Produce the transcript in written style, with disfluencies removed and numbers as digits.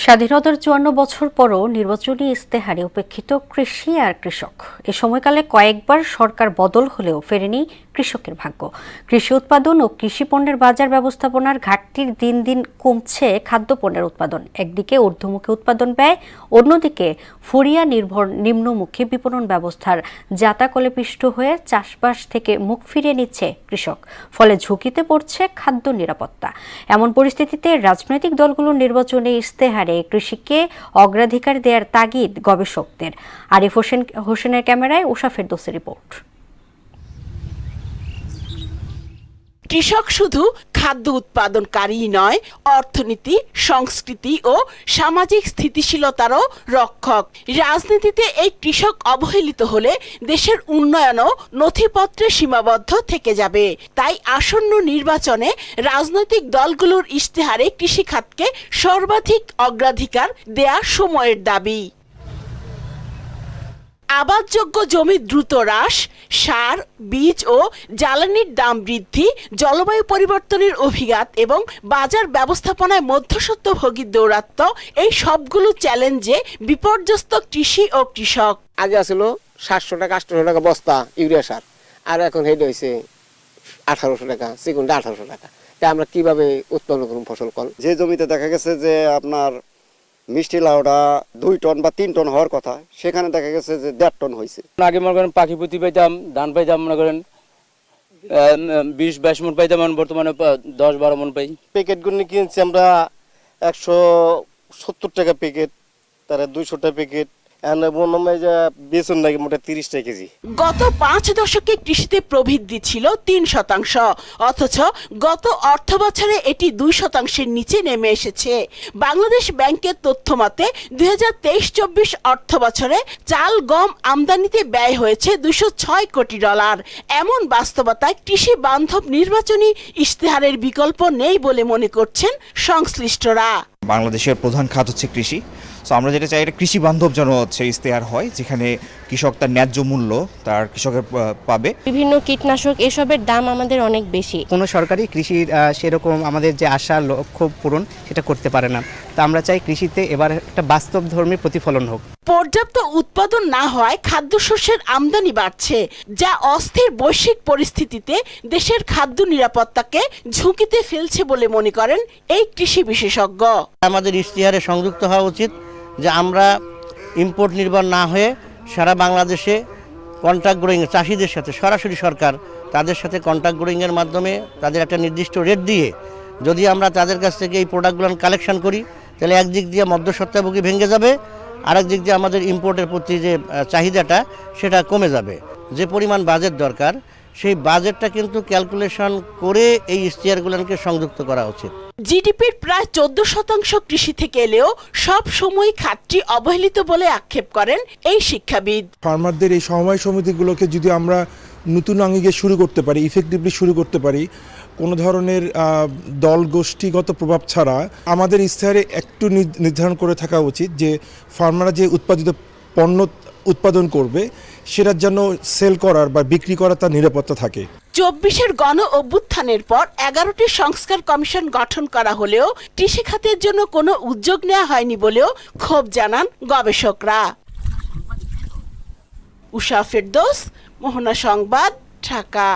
স্বাধীনতার ৫৪ বছর পরও নির্বাচনী ইস্তেহারে উপেক্ষিত কৃষি আর কৃষক। এ সময়কালে কয়েকবার সরকার বদল হলেও ফেরেনি কৃষকের ভাগ্য। কৃষি উৎপাদন ও কৃষি পণ্যের বাজার ব্যবস্থাপনার ঘাটতির দিন দিন কমছে খাদ্যপণ্যের উৎপাদন। একদিকে ঊর্ধ্বমুখী উৎপাদন ব্যয়, অন্যদিকে ফরিয়া নির্ভর নিম্নমুখী বিপণন ব্যবস্থার জাতাকলে পিষ্ট হয়ে চাষবাস থেকে মুখ ফিরিয়ে নিচ্ছে কৃষক। ফলে ঝুঁকিতে পড়ছে খাদ্য নিরাপত্তা। এমন পরিস্থিতিতে রাজনৈতিক দলগুলোর নির্বাচনে ইস্তেহারে কৃষিকে অগ্রাধিকার দেওয়ার তাগিদ গবেষকদের। আরিফ হোসেনের ক্যামেরায় উষা ফেরদৌসের রিপোর্ট। কৃষক শুধু খাদ্য উৎপাদনকারী নয়, অর্থনীতি, সংস্কৃতি ও সামাজিক স্থিতিশীলতারও রক্ষক। রাজনীতিতে এই কৃষক অবহেলিত হলে দেশের উন্নয়নও নথিপত্রে সীমাবদ্ধ থেকে যাবে। তাই আসন্ন নির্বাচনে রাজনৈতিক দলগুলোর ইশতেহারে কৃষিখাতকে সর্বাধিক অগ্রাধিকার দেয়া সময়ের দাবি। আবাদযোগ্য জমি দ্রুত হ্রাস, সার, বীজ ও জ্বালানির দাম বৃদ্ধি, জলবায়ু পরিবর্তনের অভিঘাত এবং বাজার ব্যবস্থাপনায় মধ্যস্বত্বভোগীর দৌরাত্ম্য, এই সবগুলো চ্যালেঞ্জে বিপর্যস্ত কৃষি ও কৃষক। আগে আসলো 700 টাকা 800 টাকা বস্তা ইউরিয়া সার, আর এখন হেড হয়েছে 1800 টাকা, সেগুনটা 1800 টাকা। তাই আমরা কিভাবে উৎপন্ন করব ফসল? যে জমিতে দেখা গেছে যে আপনার মিষ্টি লাউটা 2 টন বা 3 টন হওয়ার কথা, সেখানে দেখা গেছে যে 1.5 টন হয়েছে। আগে মনে করেন পাখিপুতি পাইতাম, ধান পাইতাম মনে করেন 20-22 মন পাইতাম, বর্তমানে 10-12 মন পাই। প্যাকেটগুলো কিনছি আমরা 170 টাকা প্যাকেট, তার 200 টাকা প্যাকেট। বেতন নাকি মোটা 30 টাকা কেজি। গত 5 দশকে কৃষিতে প্রবৃদ্ধি ছিল 3%, অথচ গত অর্থ বছরে এটি 2%-এর নিচে নেমে এসেছে। বাংলাদেশ ব্যাংকের তথ্য মতে 2023-24 অর্থ বছরে চাল, গম আমদানিতে ব্যয় হয়েছে $206 কোটি। এমন বাস্তবতায় কৃষি বান্ধব নির্বাচনী ইশতেহারের বিকল্প নেই বলে মনে করছেন সংশ্লিষ্টরা। বাংলাদেশের প্রধান খাত হচ্ছে কৃষি। সো আমরা যেটা চাই, এটা কৃষি বান্ধব যেন ইশতেহার হয়, যেখানে কৃষক তার ন্যায্য মূল্য তার কৃষকের পাবে। বিভিন্ন কীটনাশক এসবের দাম আমাদের অনেক বেশি। কোনো সরকারি কৃষির সেরকম আমাদের যে আশা লক্ষ্য পূরণ সেটা করতে পারে না। তো আমরা চাই কৃষিতে এবার একটা বাস্তবধর্মী প্রতিফলন হোক। পর্যাপ্ত উৎপাদন না হওয়ায় খাদ্যশস্যের আমদানি বাড়ছে, যা অস্থির বৈশ্বিক পরিস্থিতিতে দেশের খাদ্য নিরাপত্তাকে ঝুঁকিতে ফেলছে বলে মনে করেন এই কৃষি বিশেষজ্ঞ। আমাদের ইশতেহারে সংযুক্ত হওয়া উচিত যে আমরা ইম্পোর্ট নির্ভর না হয়ে সারা বাংলাদেশে কন্ট্রাক্ট গ্রোয়িং চাষিদের সাথে সরাসরি সরকার তাদের সাথে কন্ট্রাক্ট গ্রোয়িংয়ের মাধ্যমে তাদের একটা নির্দিষ্ট রেট দিয়ে যদি আমরা তাদের কাছ থেকে এই প্রোডাক্টগুলো কালেকশন করি, তাহলে একদিক দিয়ে মধ্যস্বত্বভোগী ভেঙে যাবে, আরেক দিক দিয়ে আমাদের ইম্পোর্টের প্রতি যে চাহিদাটা সেটা কমে যাবে। যে পরিমাণ বাজেট দরকার, সেই বাজেটটা কিন্তু ক্যালকুলেশন করে এই ইশতেহারগুলোকে সংযুক্ত করা উচিত। জিডিপির প্রায় 14% কৃষি থেকে এলেও সব সময় খাতটি অবহেলিত বলে আক্ষেপ করেন এই শিক্ষাবিদ। ফার্মারদের এই সমবায় সমিতিগুলোকে যদি আমরা নতুন আঙ্গিকে শুরু করতে পারি, ইফেক্টিভলি শুরু করতে পারি, কোনো ধরনের দল গোষ্ঠীগত প্রভাব ছাড়া, আমাদের ইশতেহারে একটু নির্ধারণ করে থাকা উচিত যে ফার্মাররা যে উৎপাদিত পণ্য উৎপাদন করবে সেটার জন্য সেল করার বা বিক্রি করার তার নিরাপত্তা থাকে। 24-এর গণ অভ্যুত্থানের পর 11টি সংস্কার কমিশন গঠন করা হলেও কৃষি খাতের জন্য কোনো উদ্যোগ নেওয়া হয়নি বলেও ক্ষোভ জানান গবেষকরা। উষা ফেরদৌস, মোহনা সংবাদ, ঢাকা।